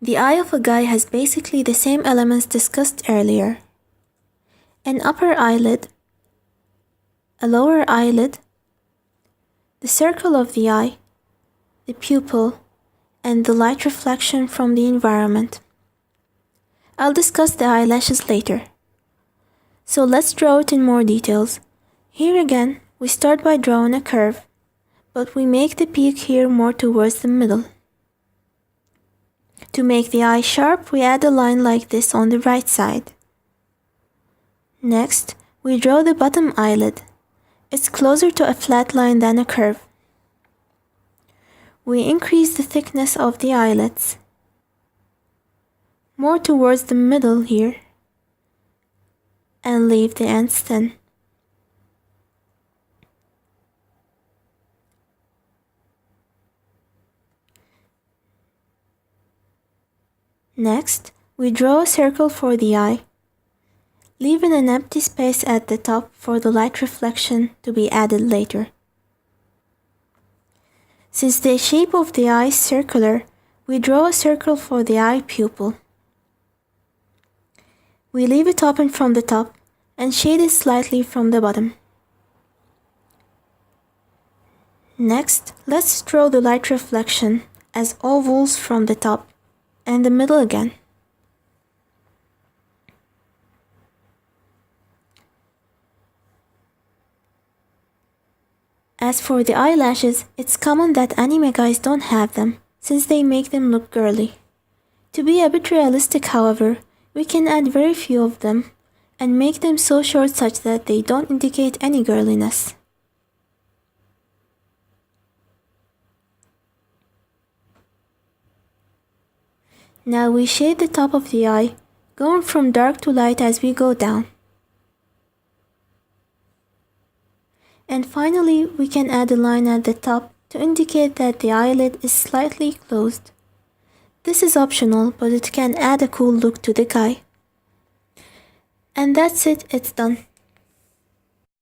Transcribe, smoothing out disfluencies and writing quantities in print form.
The eye of a guy has basically the same elements discussed earlier: an upper eyelid, a lower eyelid, the circle of the eye, the pupil, and the light reflection from the environment. I'll discuss the eyelashes later. So let's draw it in more details. Here again, we start by drawing a curve, but we make the peak here more towards the middle. To make the eye sharp, we add a line like this on the right side. Next, we draw the bottom eyelid. It's closer to a flat line than a curve. We increase the thickness of the eyelids, more towards the middle here, and leave the ends thin. Next, we draw a circle for the eye, leaving an empty space at the top for the light reflection to be added later. Since the shape of the eye is circular, we draw a circle for the eye pupil. We leave it open from the top and shade it slightly from the bottom. Next, let's draw the light reflection as ovals from the top and the middle again. As for the eyelashes, it's common that anime guys don't have them, since they make them look girly. To be a bit realistic, however, we can add very few of them and make them so short such that they don't indicate any girliness. Now we shade the top of the eye, going from dark to light as we go down. And finally, we can add a line at the top to indicate that the eyelid is slightly closed. This is optional, but it can add a cool look to the guy. And that's it, it's done.